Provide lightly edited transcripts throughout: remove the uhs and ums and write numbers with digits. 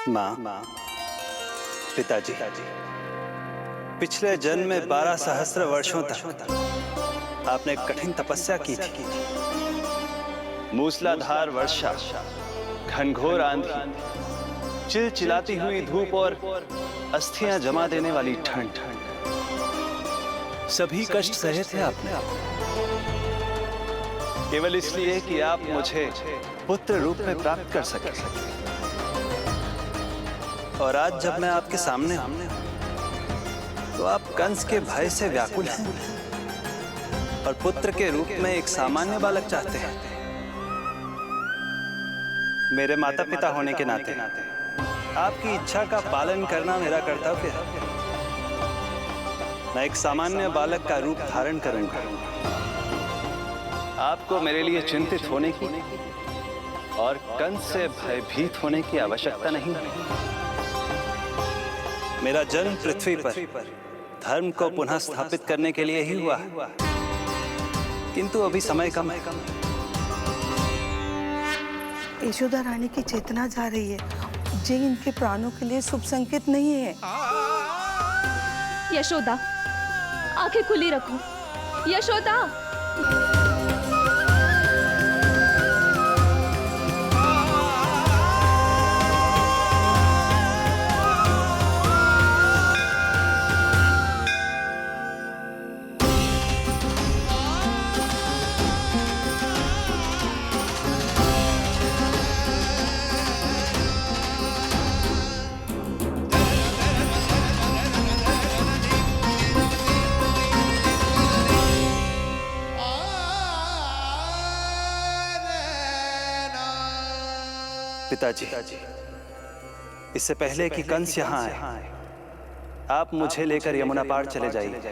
माँ, पिताजी, पिछले जन्म में 12 सहस्त्र वर्षों तक आपने कठिन तपस्या की थी। मूसलाधार वर्षा, घनघोर आंधी, चिलचिलाती हुई धूप और अस्थियां जमा देने वाली ठंड, सभी कष्ट सहे थे आपने, केवल इसलिए कि आप मुझे पुत्र रूप में प्राप्त कर सके। और आज जब मैं आपके सामने हूं, तो आप कंस के भय से व्याकुल हैं और पुत्र के रूप में एक सामान्य बालक चाहते हैं। मेरे माता पिता होने के नाते आपकी इच्छा का पालन करना मेरा कर्तव्य है। मैं एक सामान्य बालक का रूप धारण करूंगा। आपको मेरे लिए चिंतित होने की और कंस से भयभीत होने की आवश्यकता नहीं। मेरा जन्म पृथ्वी पर धर्म को पुनः स्थापित करने के लिए ही हुआ है, किंतु अभी समय कम है। यशोदा रानी की चेतना जा रही है, ये इनके प्राणों के लिए शुभ संकेत नहीं है। यशोदा, आंखें खुली रखो। यशोदा, पिताजी, इससे पहले कि कंस यहाँ आए, आप मुझे लेकर यमुना पार चले जाइए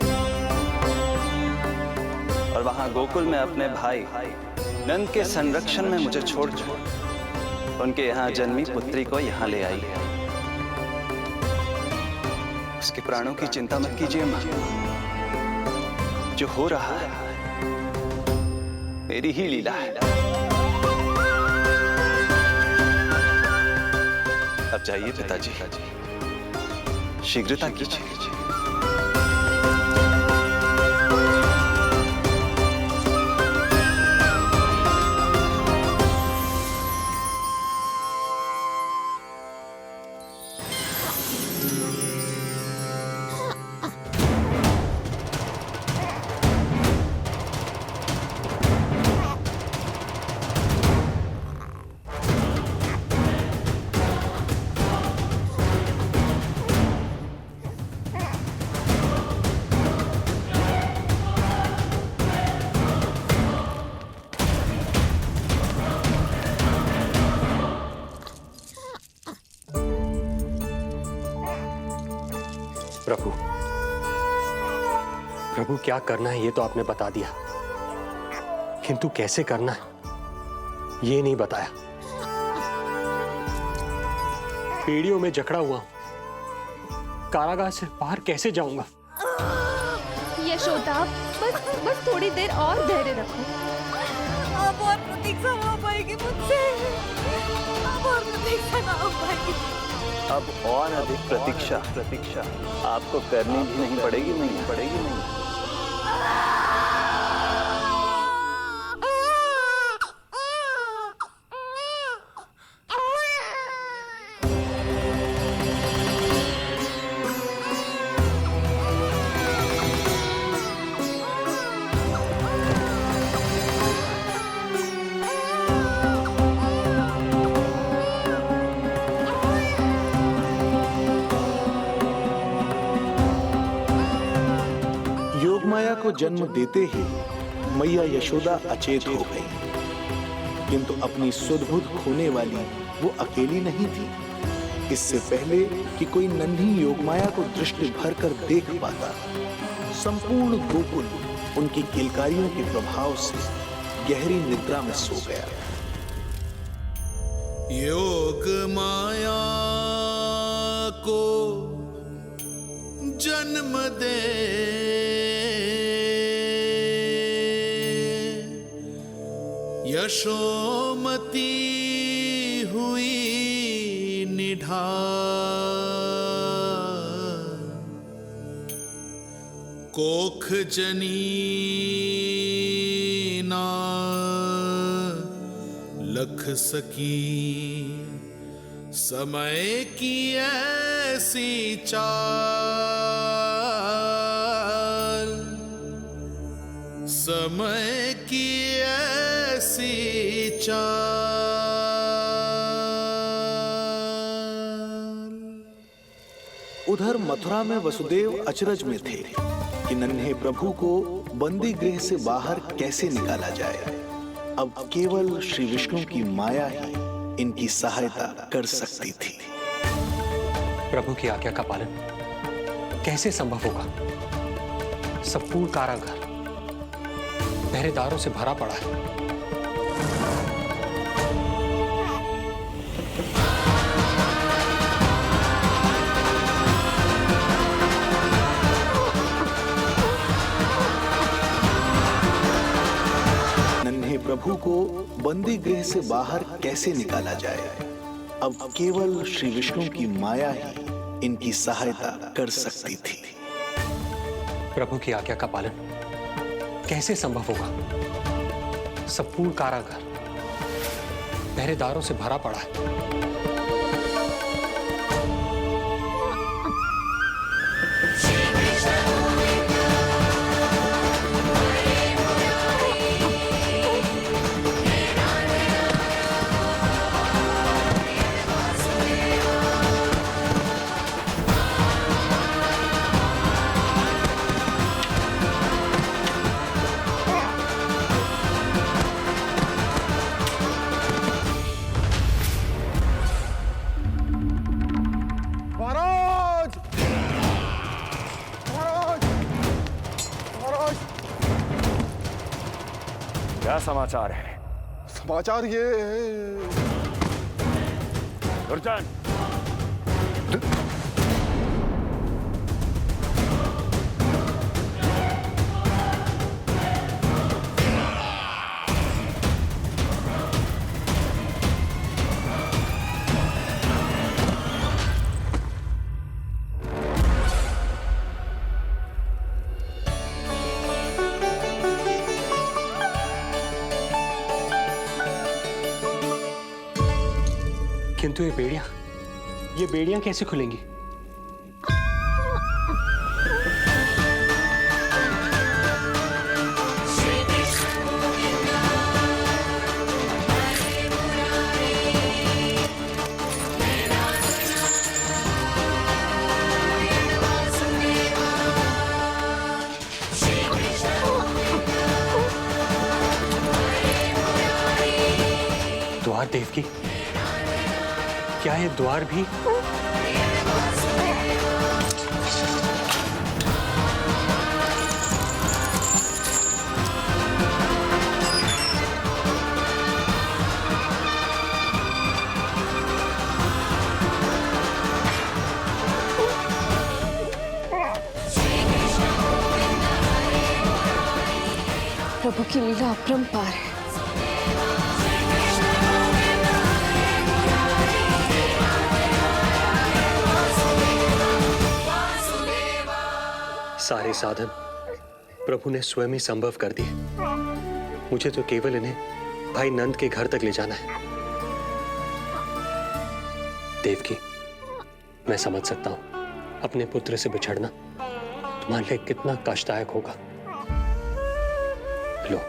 और वहां गोकुल में अपने भाई नंद के संरक्षण में मुझे छोड़ उनके यहाँ जन्मी पुत्री को यहाँ ले आइए। उसके प्राणों की चिंता मत कीजिए मां, जो हो रहा है मेरी ही लीला है। अब जाइए पिताजी, शीघ्रता कीजिए। प्रभु, प्रभु क्या करना है ये तो आपने बता दिया, किंतु कैसे करना है ये नहीं बताया। पीढ़ियों में जकड़ा हुआ हूं, कारागार से बाहर कैसे जाऊंगा? यशोदा, बस थोड़ी देर और धैर्य रखो। अब और प्रतीक्षा ना हो पाएगी मुझसे, अब और प्रतीक्षा ना हो पाएगी। अब और अधिक प्रतीक्षा आपको करनी भी नहीं पड़ेगी। योगमाया को जन्म देते ही मैया यशोदा अचेत हो गई, किंतु अपनी सुध-बुध खोने वाली वो अकेली नहीं थी। इससे पहले कि कोई नन्ही योगमाया को दृष्टि भर कर देख पाता, संपूर्ण गोकुल उनकी किलकारियों के प्रभाव से गहरी निद्रा में सो गया। योगमाया को जन्म दे यशोमती हुई ढाल कोख जनी ना लख सकी समय की ऐसी चाल समय की ऐसी चाल। उधर मथुरा में वसुदेव अचरज में थे कि नन्हे प्रभु को बंदी गृह से बाहर कैसे निकाला जाए। अब केवल श्री विष्णु की माया ही इनकी सहायता कर सकती थी। प्रभु की आज्ञा का पालन कैसे संभव होगा? संपूर्ण कारागार पहरेदारों से भरा पड़ा है। नन्हे प्रभु को बंदी गृह से बाहर कैसे निकाला जाए। अब केवल श्री विष्णु की माया ही इनकी सहायता कर सकती थी। प्रभु की आज्ञा का पालन कैसे संभव होगा? संपूर्ण कारागार पहरेदारों से भरा पड़ा है। क्या समाचार है? समाचार ये दुर्जन, किंतु ये बेड़ियां कैसे खुलेंगी? द्वार देवकी, क्या ये द्वार भी? प्रभु की लीला अपरंपार है। सारे साधन प्रभु ने स्वयं ही संभव कर दिए। मुझे तो केवल इन्हें भाई नंद के घर तक ले जाना है। देवकी, मैं समझ सकता हूं अपने पुत्र से बिछड़ना तुम्हारे लिए कितना कष्टदायक होगा। लो,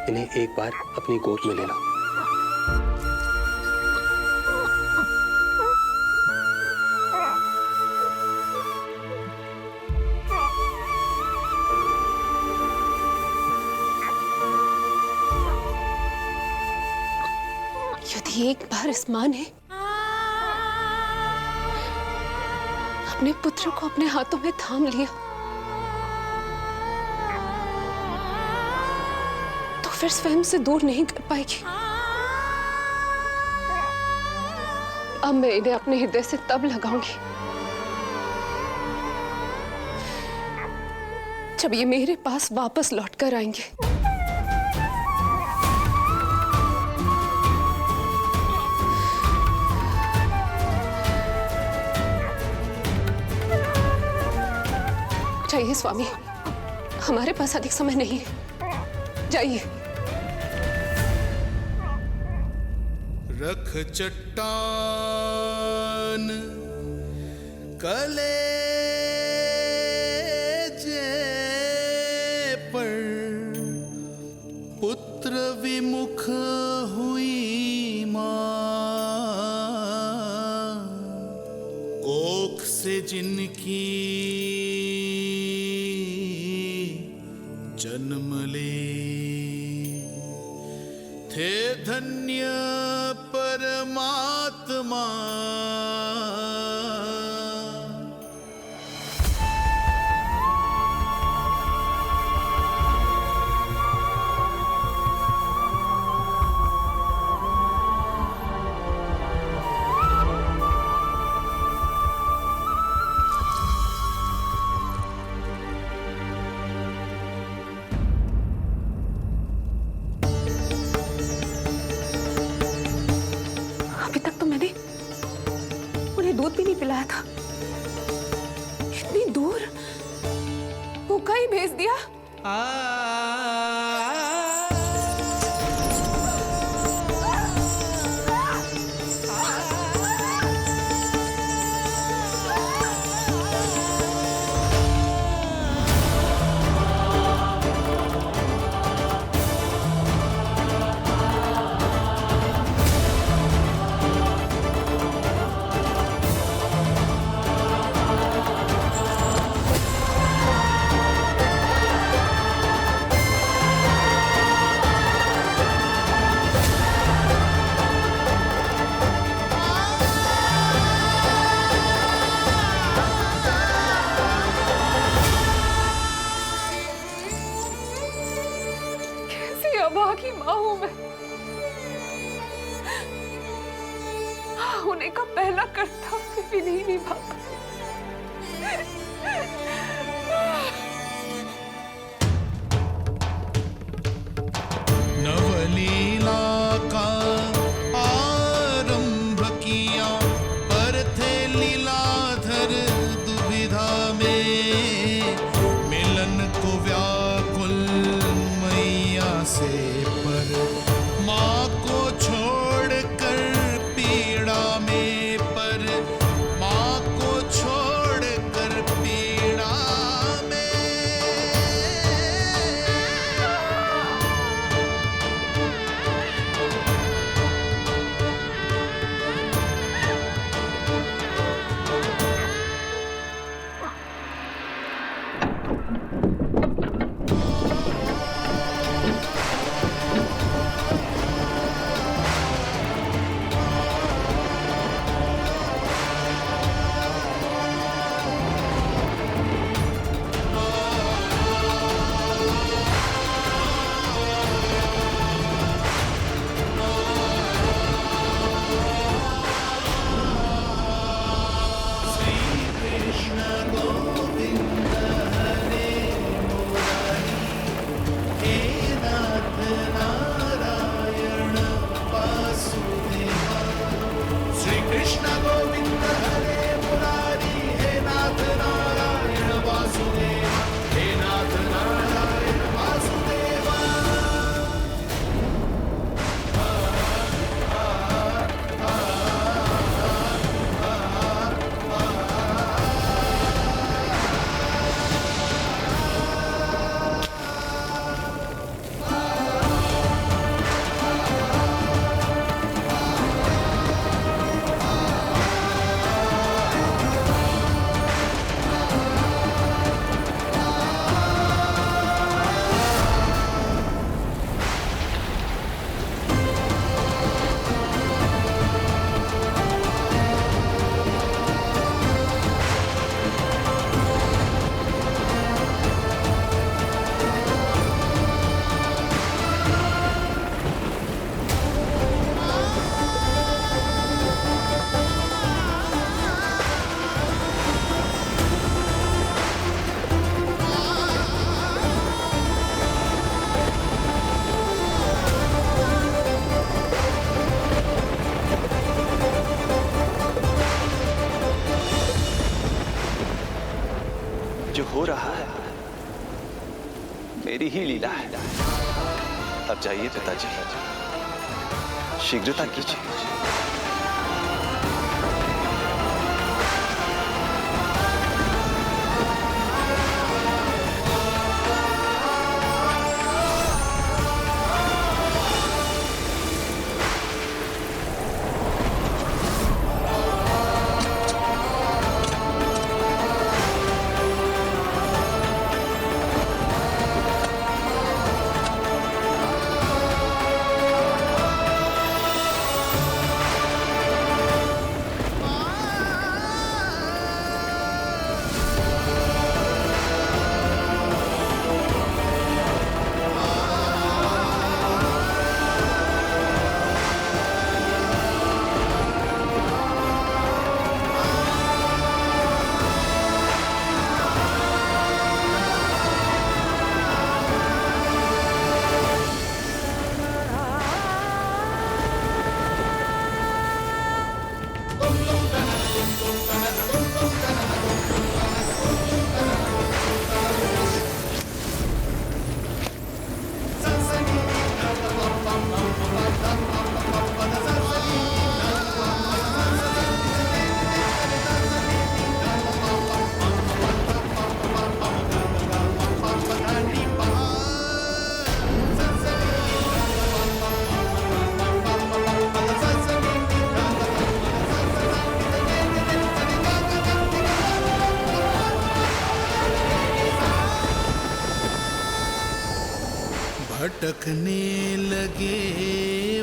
इन्हें एक बार अपनी गोद में ले लो। यदि एक बार इस मां ने अपने पुत्र को अपने हाथों में थाम लिया तो फिर स्वयं से दूर नहीं कर पाएगी। अब मैं इन्हें अपने हृदय से तब लगाऊंगी जब ये मेरे पास वापस लौट कर आएंगे। स्वामी, हमारे पास अधिक समय नहीं है, जाइए। रख चट्टान कलेजे पर, पुत्र विमुख हुई माँ, कोख से जिनकी जन्म ले, थे धन्य परमात्मा। अभी तक तो मैंने उन्हें दूध भी नहीं पिलाया था। इतनी दूर भूखा ही भेज दिया। अभागी माँ हूं मैं। होने का पहला कर्तव्य भी नहीं निभा पाई। नवलीला का आरंभ किया, पर थे लीलाधर दुविधा में, मिलन को व्याकुल मैया से, पर माँ को छोड़कर पीड़ा में, पर माँ को छोड़ मेरी ही लीला है। अब जाइए पिताजी, शीघ्रता कीजिए। भटकने लगे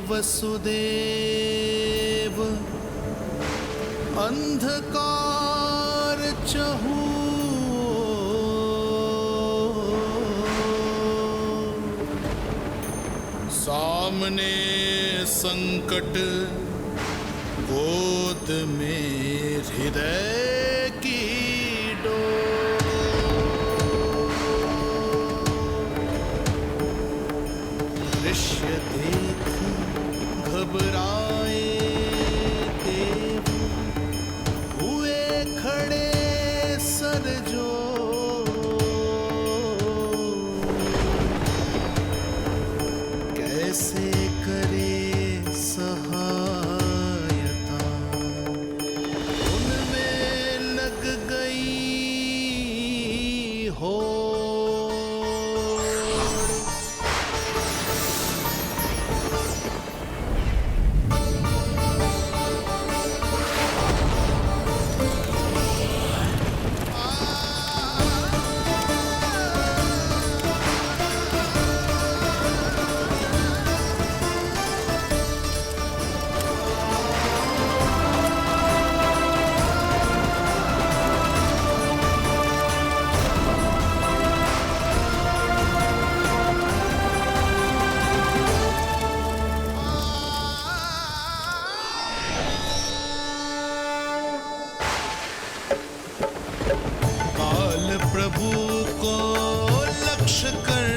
वसुदेव, अंधकार चहूओर। सामने संकट, गोद में हृदय की दृश्य देख घबराए देव, हुए खड़े सर जो। कैसे करे सहायता, उनमें लग गई हो। प्रभु को लक्ष्य कर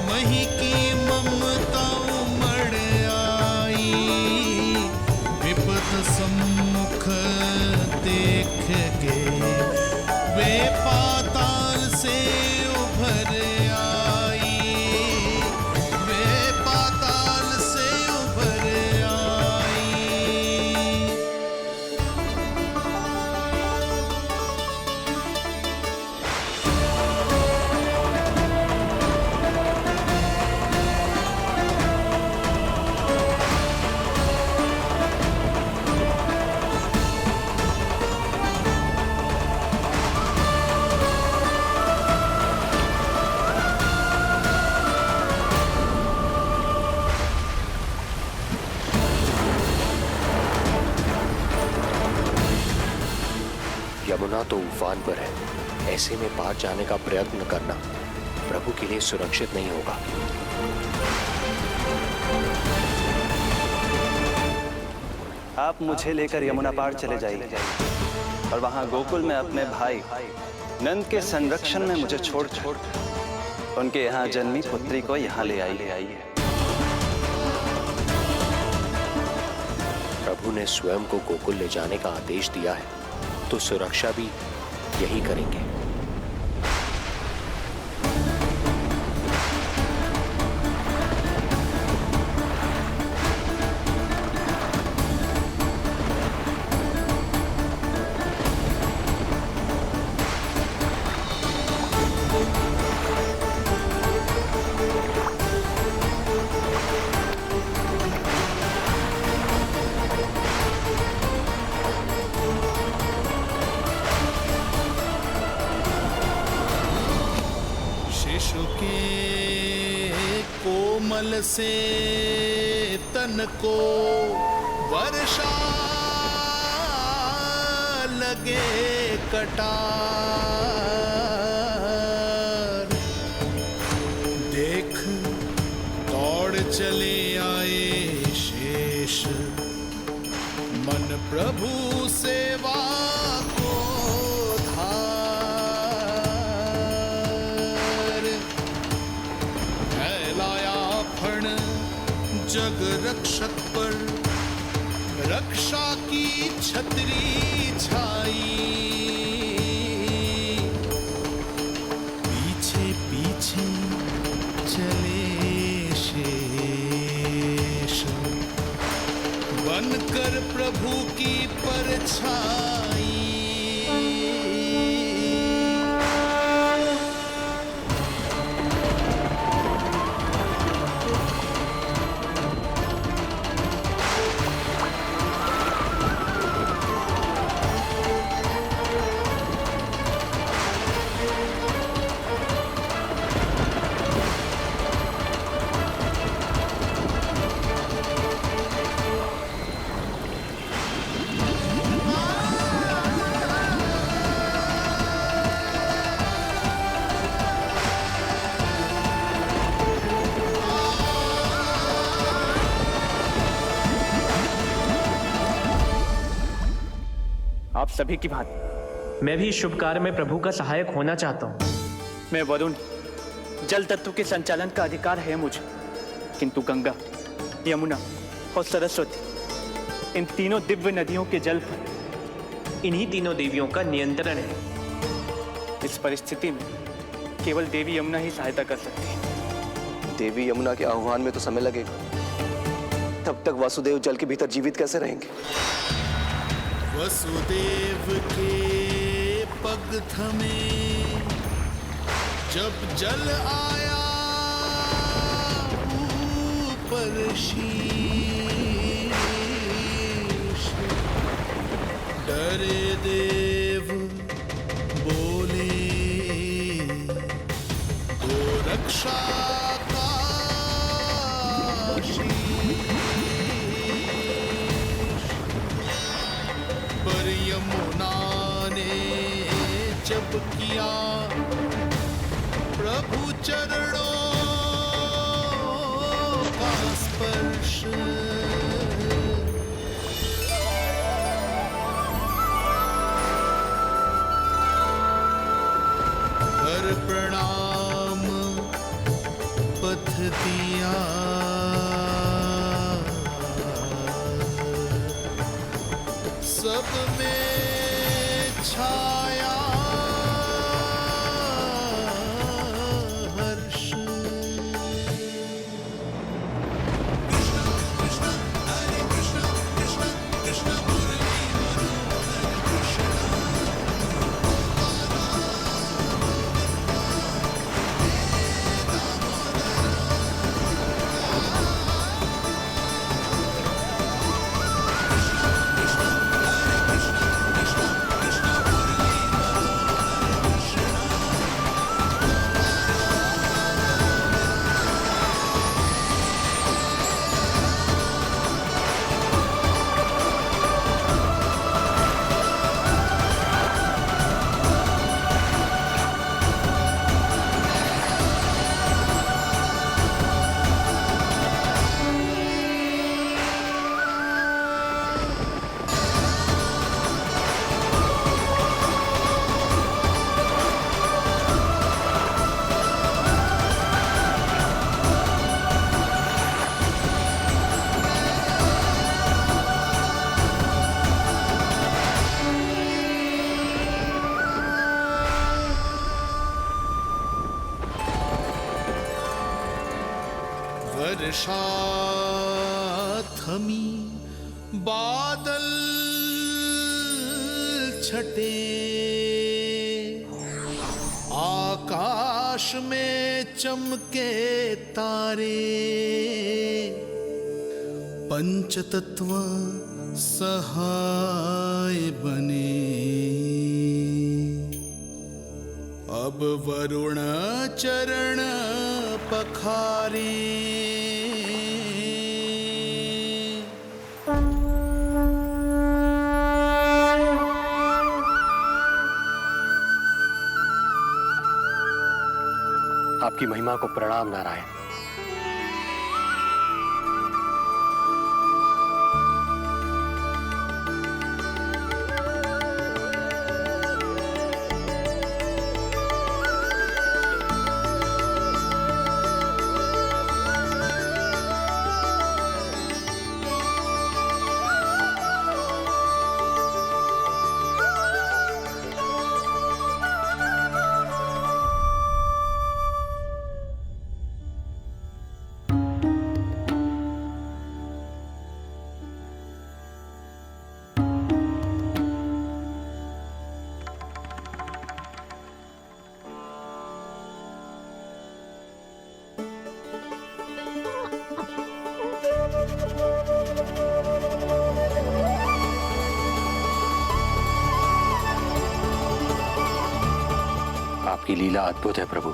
मही की ममता उमड़ आई। विपद सम्मुख देख के वे पाताल से उभर आई। वे पाताल से उभर आई। यमुना तो उफान पर है, ऐसे में पार जाने का प्रयत्न करना प्रभु के लिए सुरक्षित नहीं होगा। आप मुझे लेकर यमुना पार चले जाइए और वहां गोकुल में अपने भाई नंद के संरक्षण में मुझे छोड़ उनके यहाँ जन्मी पुत्री को यहाँ ले आइए। प्रभु ने स्वयं को गोकुल ले जाने का आदेश दिया है, तो सुरक्षा भी यही करेंगे। से तन को वर्षा लगे कटार। देख दौड़ चले आए शेष, मन प्रभु सेवा को धार। फैलाया फण जग रक्षक पर, रक्षा की छतरी छाई। पीछे पीछे चले शेष, बनकर प्रभु की परछाई। आप सभी की भांति मैं भी इस शुभ कार्य में प्रभु का सहायक होना चाहता हूँ। मैं वरुण, जल तत्व के संचालन का अधिकार है मुझे, किंतु गंगा, यमुना और सरस्वती, इन तीनों दिव्य नदियों के जल पर इन्हीं तीनों देवियों का नियंत्रण है। इस परिस्थिति में केवल देवी यमुना ही सहायता कर सकती है। देवी यमुना के आह्वान में तो समय लगेगा, तब तक वासुदेव जल के भीतर जीवित कैसे रहेंगे? वसुदेव के पग थमे जब जल आया ऊपर शीश। डरे देव बोले दो रक्षा का पर यमुना ने जब किया प्रभु चरणों का स्पर्श। कर प्रणाम पथ दिया, सब में छाया हर्ष। वर्षा थमी, बादल छटे, आकाश में चमके तारे। पंचतत्व सहाय बने, अब वरुण चरण पखारे। आपकी महिमा को प्रणाम नारायण। आपकी लीला अद्भुत है प्रभु।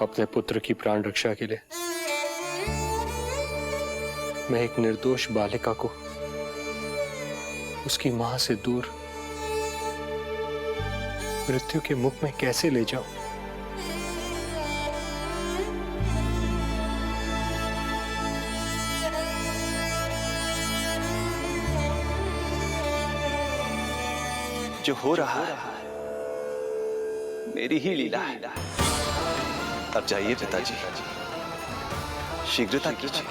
अपने पुत्र की प्राण रक्षा के लिए मैं एक निर्दोष बालिका को उसकी मां से दूर मृत्यु के मुख में कैसे ले जाऊं? जो हो रहा है मेरी ही लीला है। अब जाइए पिताजी, शीघ्रता कीजिए।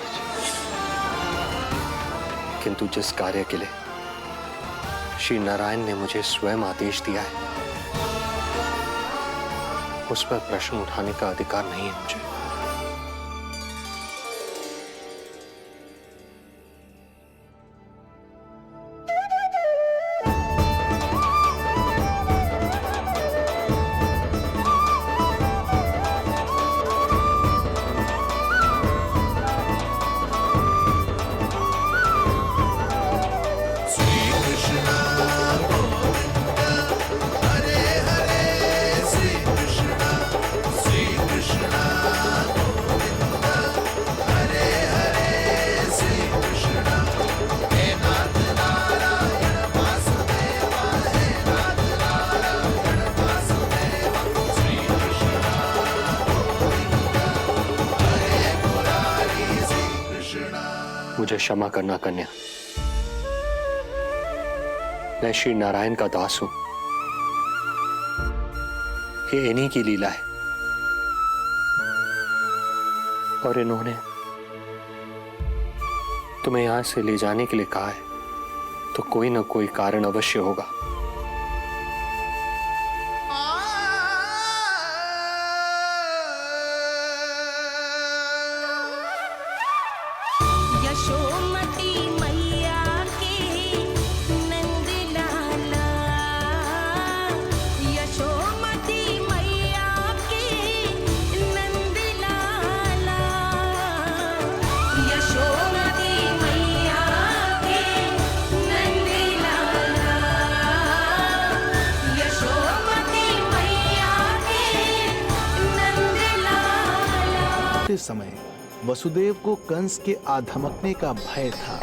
किंतु जिस कार्य के लिए श्री नारायण ने मुझे स्वयं आदेश दिया है, उस पर प्रश्न उठाने का अधिकार नहीं है मुझे। मुझे क्षमा करना कन्या, मैं श्री नारायण का दास हूं। ये इन्हीं की लीला है और इन्होंने तुम्हें यहां से ले जाने के लिए कहा है, तो कोई ना कोई कारण अवश्य होगा। यशोमती मैया के नंद लाला, यशोमती मैया के नंद लाला, यशोमती मैया के नंद लाला, यशोमती मैया के नंद लाला। उस समय वसुदेव को कंस के आधमकने का भय था।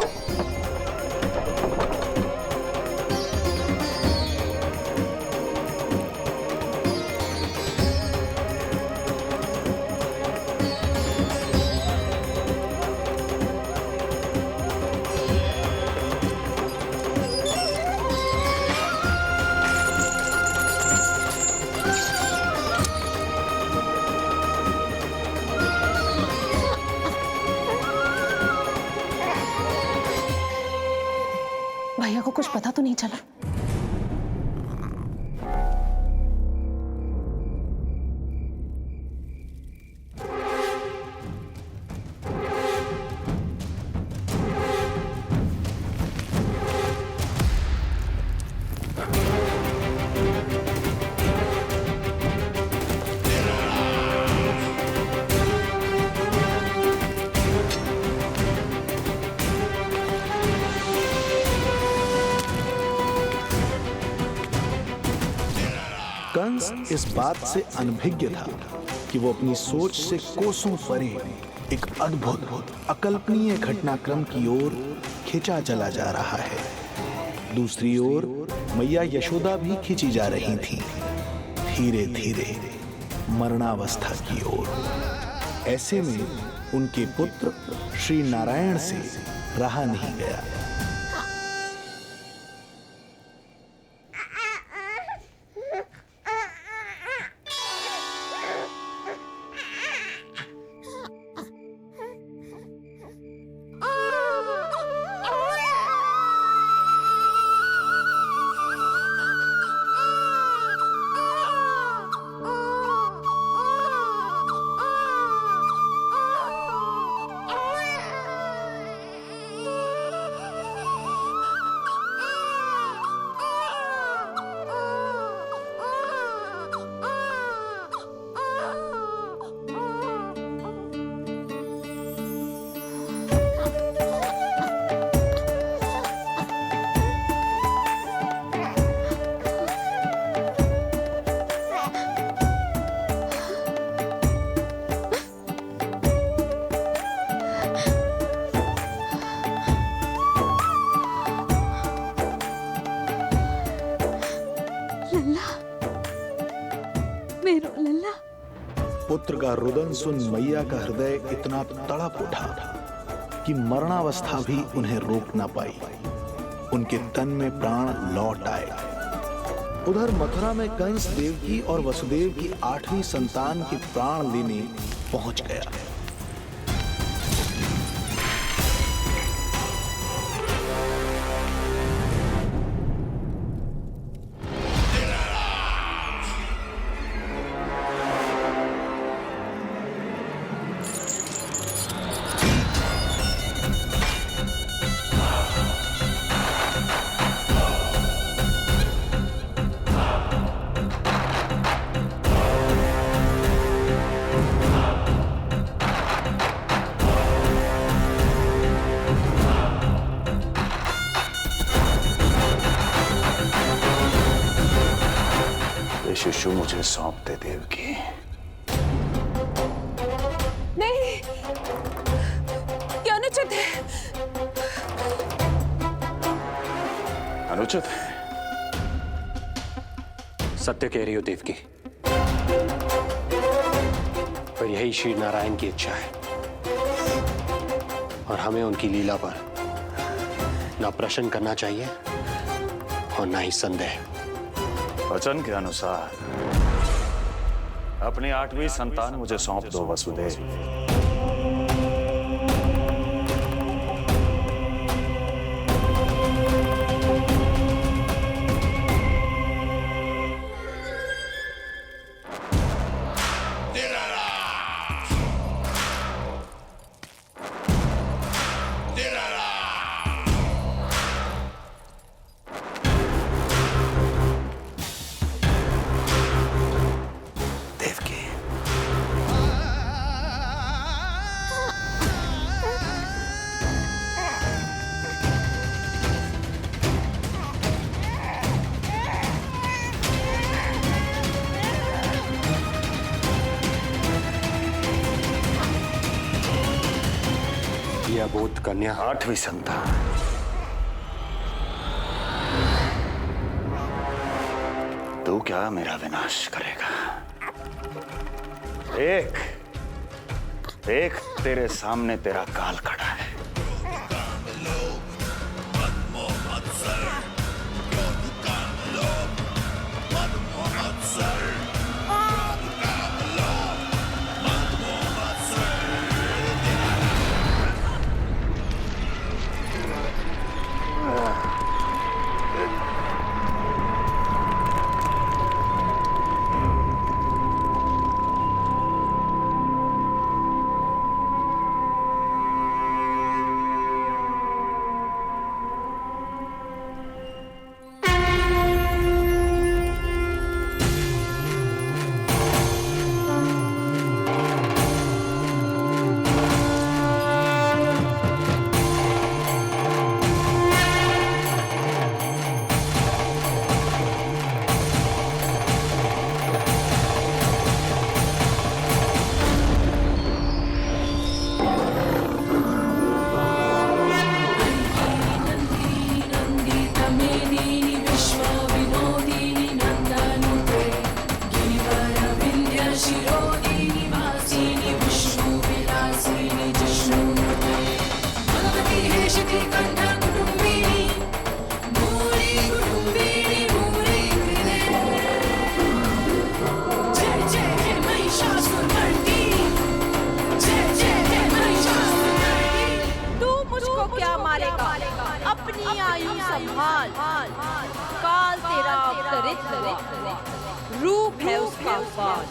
भैया को कुछ पता तो नहीं चला? कंस इस बात से अनभिज्ञ था कि वो अपनी सोच से कोसों परे एक अद्भुत अकल्पनीय घटनाक्रम की ओर खिंचा चला जा रहा है। दूसरी ओर मैया यशोदा भी खिंची जा रही थीं, धीरे धीरे मरणावस्था की ओर। ऐसे में उनके पुत्र श्री नारायण से रहा नहीं गया। पुत्र का रुदन सुन मैया का हृदय इतना तड़प उठा कि मरणावस्था भी उन्हें रोक ना पाई। उनके तन में प्राण लौट आए। उधर मथुरा में कंस देवकी और वसुदेव की 8वीं संतान के प्राण लेने पहुंच गया। शिशु मुझे सौंप दे देवकी। नहीं, क्या अनुचित है। अनुचित है? सत्य कह रही हो देवकी, पर यही श्री नारायण की इच्छा है और हमें उनकी लीला पर ना प्रश्न करना चाहिए और ना ही संदेह। वचन के अनुसार अपनी 8वीं संतान मुझे सौंप दो वसुदेव। अबोध कन्या 8वीं संतान। तू क्या मेरा विनाश करेगा? एक तेरे सामने तेरा काल खड़ा है। चरित्र, रूप है उसका वाद।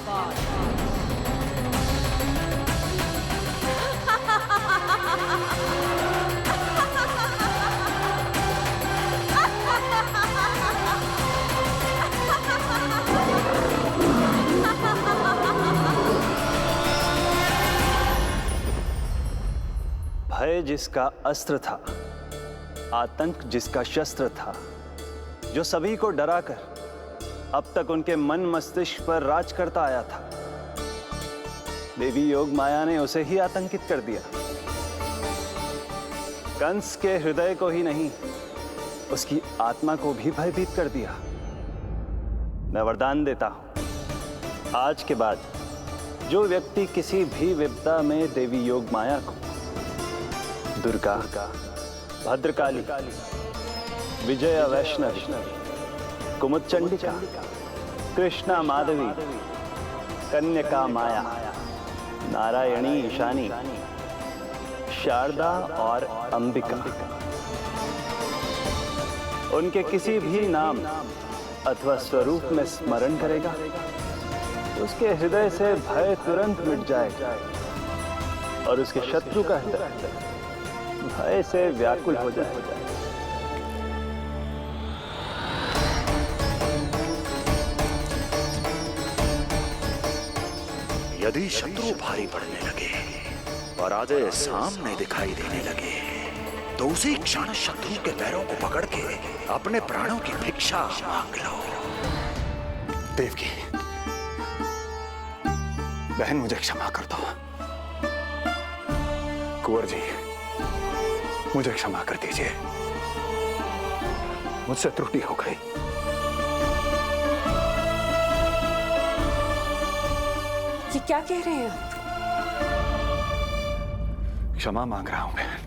भय जिसका अस्त्र था, आतंक जिसका शस्त्र था, जो सभी को डराकर अब तक उनके मन मस्तिष्क पर राज करता आया था, देवी योग माया ने उसे ही आतंकित कर दिया। कंस के हृदय को ही नहीं, उसकी आत्मा को भी भयभीत कर दिया। मैं वरदान देता हूं, आज के बाद जो व्यक्ति किसी भी विपदा में देवी योग माया को, दुर्गा, भद्रकाली, विजया वैष्णवी, कुमुदचंडिका, कृष्णा माधवी, कन्यका माया, नारायणी ईशानी, शारदा और अंबिका, उनके किसी भी नाम अथवा स्वरूप में स्मरण करेगा, उसके हृदय से भय तुरंत मिट जाएगा और उसके शत्रु का हृदय भय से व्याकुल हो जाएगा। यदि शत्रु भारी पड़ने लगे और आधे सामने दिखाई देने लगे, तो उसी क्षण शत्रु के पैरों को पकड़ के अपने प्राणों की भिक्षा मांग लो। देवकी, बहन मुझे क्षमा कर दो। कुंवर जी, मुझे क्षमा कर दीजिए, मुझसे त्रुटि हो गई। ये क्या कह रहे हैं आप? क्षमा मांग रहा हूं बहन,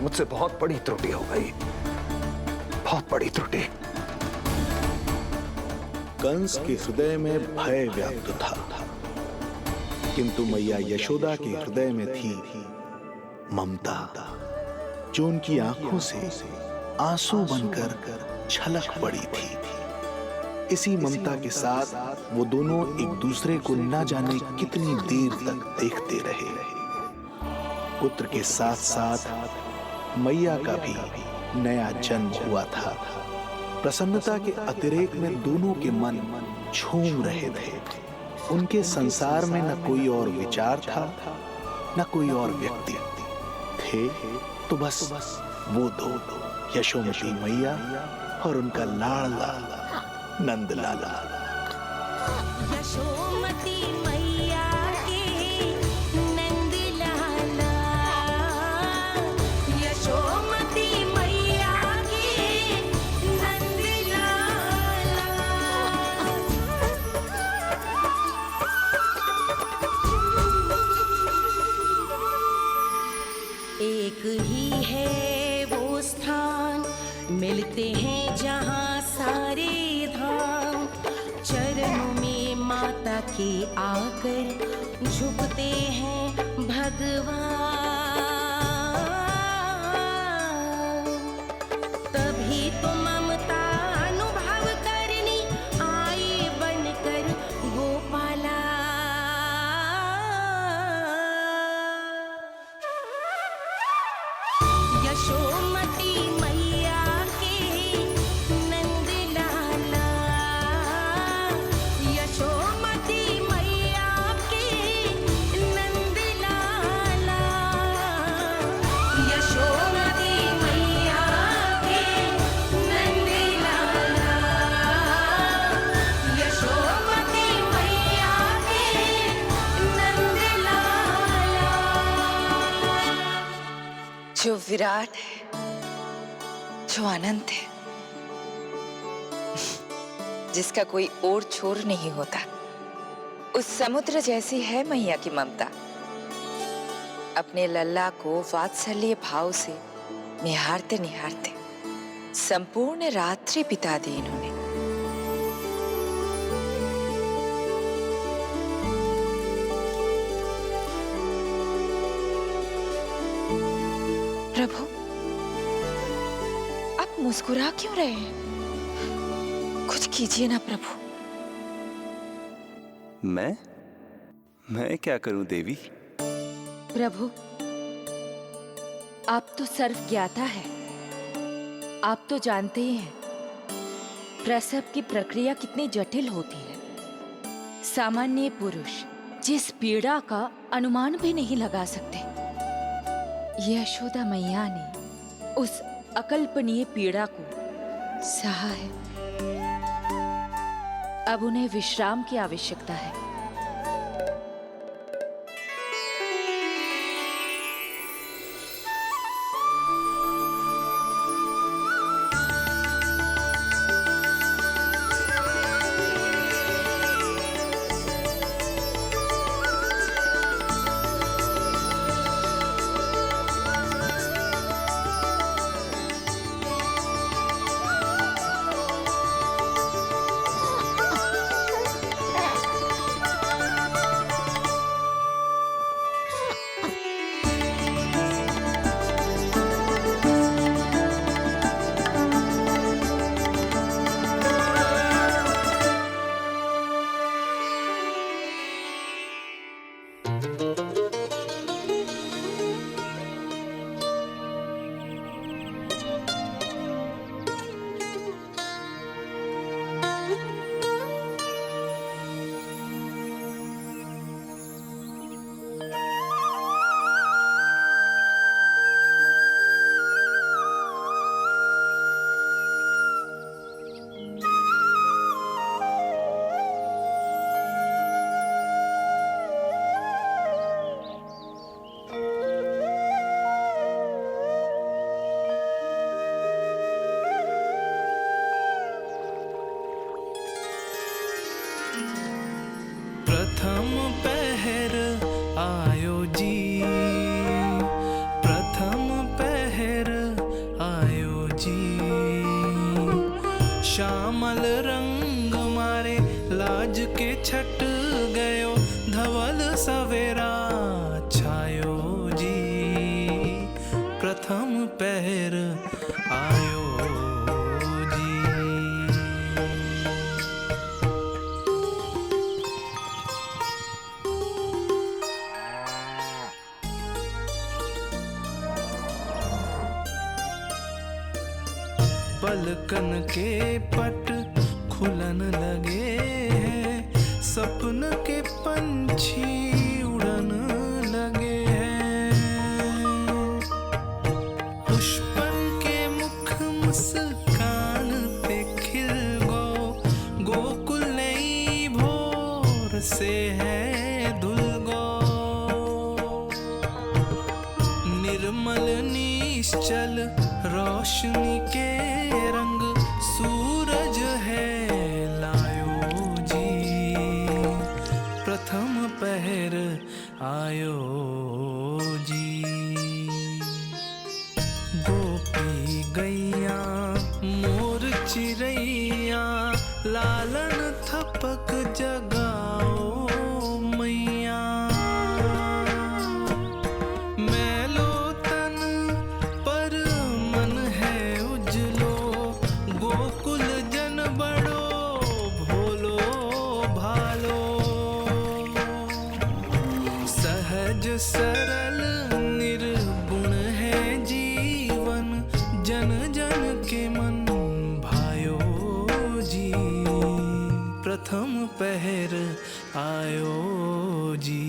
मुझसे बहुत बड़ी त्रुटि हो गई, बहुत बड़ी त्रुटि। कंस के हृदय में भय व्याप्त था, किंतु मैया यशोदा के हृदय में थी ममता, जो उनकी आंखों से आंसू बनकर छलक पड़ी थी। इसी ममता के साथ वो दोनों एक दूसरे को न जाने कितनी देर तक देखते रहे। पुत्र के साथ साथ मैया का भी नया जन्म हुआ था। प्रसन्नता के अतिरेक में दोनों के मन झूम रहे थे। उनके संसार में न कोई और विचार था, न कोई और व्यक्ति थे, तो बस वो दो, यशोमती मैया और उनका लाडला नंद लाला। यशोमती मैया के नंद लाला, यशोमती मैया के नंद लाला। एक ही है वो स्थान, मिलते हैं जहाँ सारे धाम, चरणों में माता के आकर झुकते हैं भगवान। तभी तो ममता अनुभव करनी आए बनकर गोपाला। यशोमती मैया के नंद लाला, यशोमती मैया के नंद लाला, यशोमती मैया के नंद लाला, यशोमती मैया के नंद लाला। जो विराट है, जो अनंत है, जिसका कोई और छोर नहीं होता, उस समुद्र जैसी है मैया की ममता। अपने लल्ला को वात्सल्य भाव से निहारते निहारते संपूर्ण रात्रि बिता दी इन्होंने। प्रभु, आप मुस्कुरा क्यों रहे हैं? कुछ कीजिए ना प्रभु। मैं क्या करूं देवी? प्रभु, आप तो सर्व ज्ञाता है। आप तो जानते ही हैं प्रसव की प्रक्रिया कितनी जटिल होती है। सामान्य पुरुष जिस पीड़ा का अनुमान भी नहीं लगा सकते, यशोदा मैया ने उस अकल्पनीय पीड़ा को सहा है। अब उन्हें विश्राम की आवश्यकता है। प्रथम पहर आयो जी, प्रथम पहर आयो जी। श्यामल रंग मारे लाज के छट गयो, धवल सवेरा छायो जी। प्रथम पहर आयो जी। पलकन के पट खुलन लगे हैं, सपन के पंछी उड़न लगे हैं। पुष्पन के मुख मुस्कान पे खिल गो, गोकुल नई भोर से है धुल गो। निर्मल निश्चल रोशनी के रंग सूरज है लायो जी। प्रथम पहर आयो जी। गोपी गैया मोर चिड़ैया, लालन थपक जगाओ मैया। मैलो तन पर मन है उजलो, गोकुल जन बड़ो भोलो भालो। सहज सरल निर्गुण है जीवन, जन जन के मन भायो जी। प्रथम पहर आयो जी।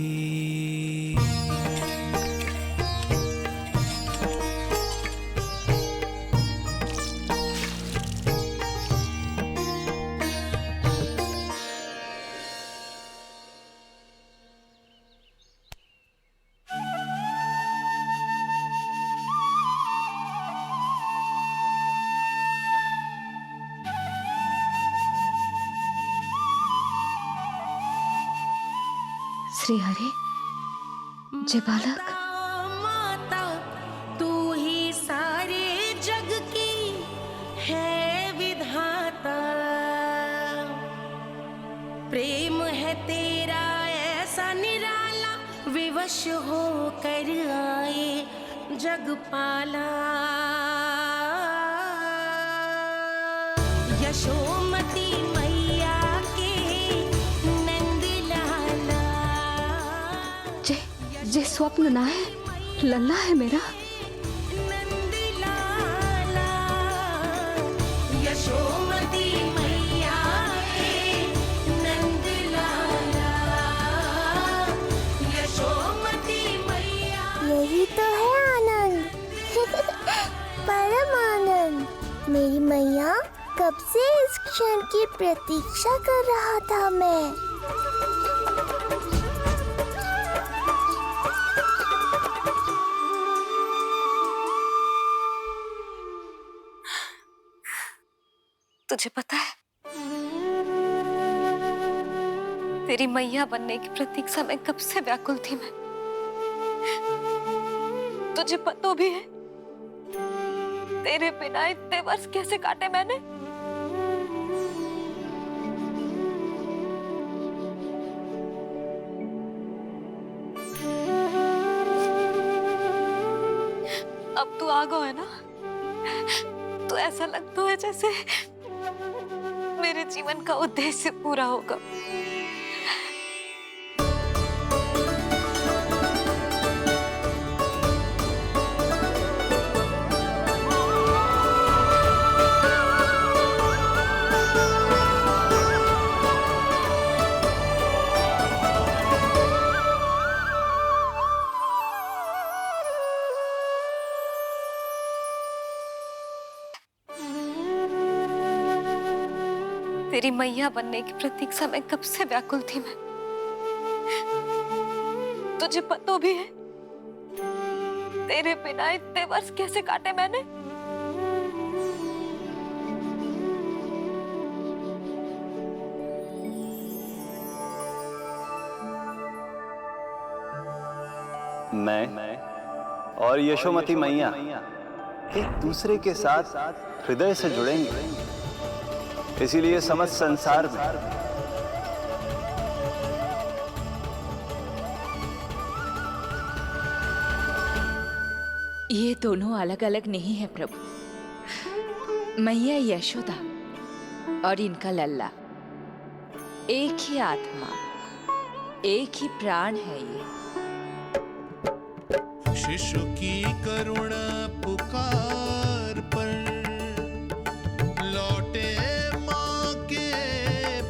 श्री हरि, जय बालक। माता तू ही सारे जग की है विधाता। प्रेम है तेरा ऐसा निराला, विवश हो कर आए जग पाला। ये स्वप्न ना है, लल्ला है मेरा। यशोमती मैया है, नंद लाला, यशोमती मैया। यही तो है आनंद, परम आनंद। मेरी मैया, कब से इस क्षण की प्रतीक्षा कर रहा था मैं। तुझे पता है, तेरी मैया बनने की प्रतीक्षा में कब से व्याकुल थी मैं। तुझे पता भी है तेरे बिना इतने वर्ष कैसे काटे मैंने। अब तू आ गो है ना, तो ऐसा लगता है जैसे मेरे जीवन का उद्देश्य पूरा होगा। तेरी मैया बनने की प्रतीक्षा में कब से व्याकुल थी मैं। तुझे पता भी है तेरे बिना इतने वर्ष कैसे काटे मैंने। मैं और यशोमती मैया एक दूसरे के साथ हृदय से जुड़ेंगे, इसीलिए समस्त संसार में ये दोनों अलग अलग नहीं है प्रभु। मैया यशोदा और इनका लल्ला एक ही आत्मा, एक ही प्राण है ये। शिशु की करुण पुकार पर लौटे माँ के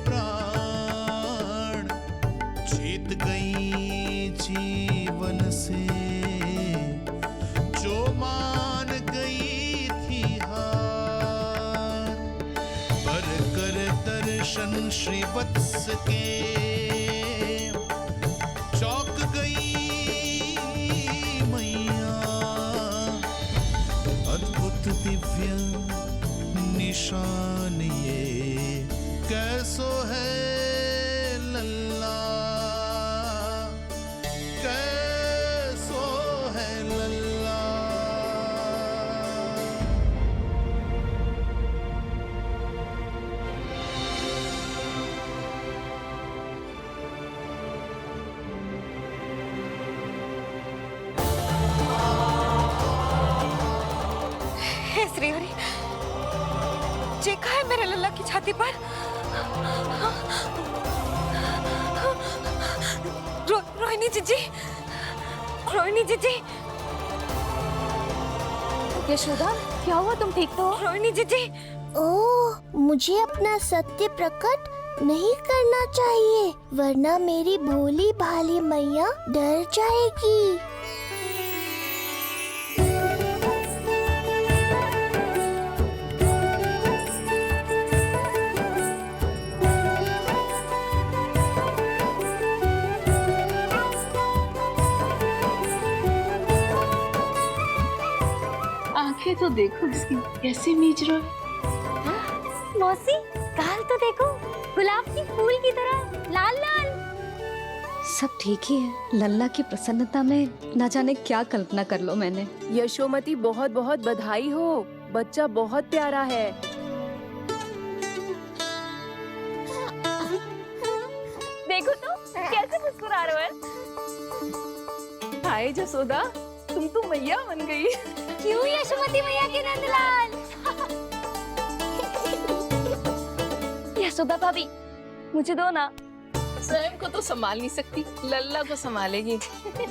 प्राण, जीत गई जीवन से जो मान गई थी हार। पर कर दर्शन श्री वत्स के चौक गई मैया, अद्भुत दिव्य निशान ये कैसो है लल्ला, कैसो है लल्ला। हे श्री हरि, देखा है मेरे लल्ला की छाती पर रोहिणी जीजी, रोहिणी जीजी। यशोदा, क्या हुआ? तुम ठीक तो हो? रोहिणी जीजी। ओह, मुझे अपना सत्य प्रकट नहीं करना चाहिए, वरना मेरी भोली भाली मैया डर जाएगी। आंखें तो देखो इसकी कैसे मीच रहा है। मौसी, गाल तो देखो, गुलाब की फूल की तरह लाल लाल। सब ठीक ही है। लल्ला की प्रसन्नता में न जाने क्या कल्पना कर लो मैंने। यशोमती, बहुत बहुत बधाई हो, बच्चा बहुत प्यारा है। देखो तो कैसे मुस्कुरा रहे हो। हाय जसोदा, तुम तो मैया बन गई। क्यों यशोमती मैया के नंदलाल। यशोदा भाभी, मुझे दो ना, स्वयं को तो संभाल नहीं सकती, लल्ला को संभालेगी।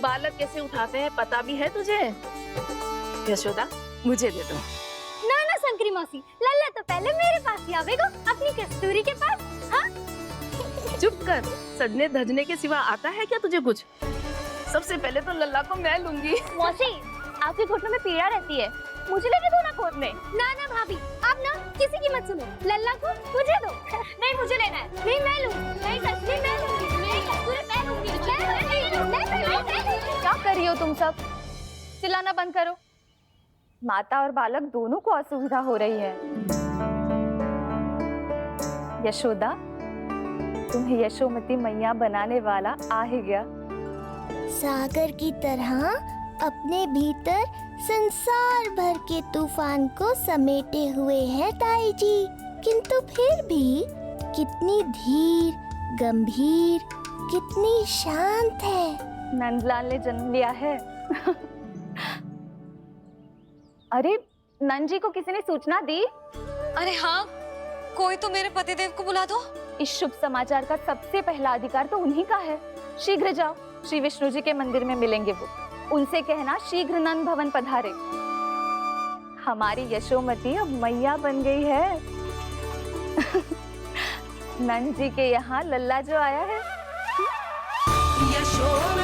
बालक कैसे उठाते हैं पता भी है तुझे? यशोदा मुझे दे दो। ना ना शंकरी मौसी, लल्ला तो पहले मेरे पास ही आवेगा, अपनी कस्तूरी के पास। हाँ? चुप कर, सजने धजने के सिवा आता है क्या तुझे कुछ? सबसे पहले तो लल्ला को मैं लूंगी। मौसी, आपके घुटनों में पीड़ा रहती है, मुझे लेके दो ना गोद में। ना ना भाभी, आप ना किसी की मत सुनो, लल्ला को मुझे दो। नहीं मुझे लेना है। नहीं मैं लूंगी। नहीं कस्तूरी मैं लूंगी। नहीं कस्तूरी मैं लूंगी। क्या कर रही हो तुम सब? चिल्लाना बंद करो। माता और बालक दोनों को असुविधा हो रही है। यशोदा, तुम्हें यशोमती मैया बनाने वाला आ ही गया। सागर की तरह अपने भीतर संसार भर के तूफान को समेटे हुए है ताई जी, किंतु फिर भी कितनी धीर, गंभीर, कितनी शांत है। नंदलाल ने जन्म लिया है। अरे नंद जी को किसी ने सूचना दी? अरे हाँ, कोई तो मेरे पतिदेव को बुला दो। इस शुभ समाचार का सबसे पहला अधिकार तो उन्हीं का है। शीघ्र जाओ, श्री विष्णु जी के मंदिर में मिलेंगे वो। उनसे कहना शीघ्र नंद भवन पधारे। हमारी यशोमती अब मैया बन गई है। नंद जी के यहाँ लल्ला जो आया है। यशोदा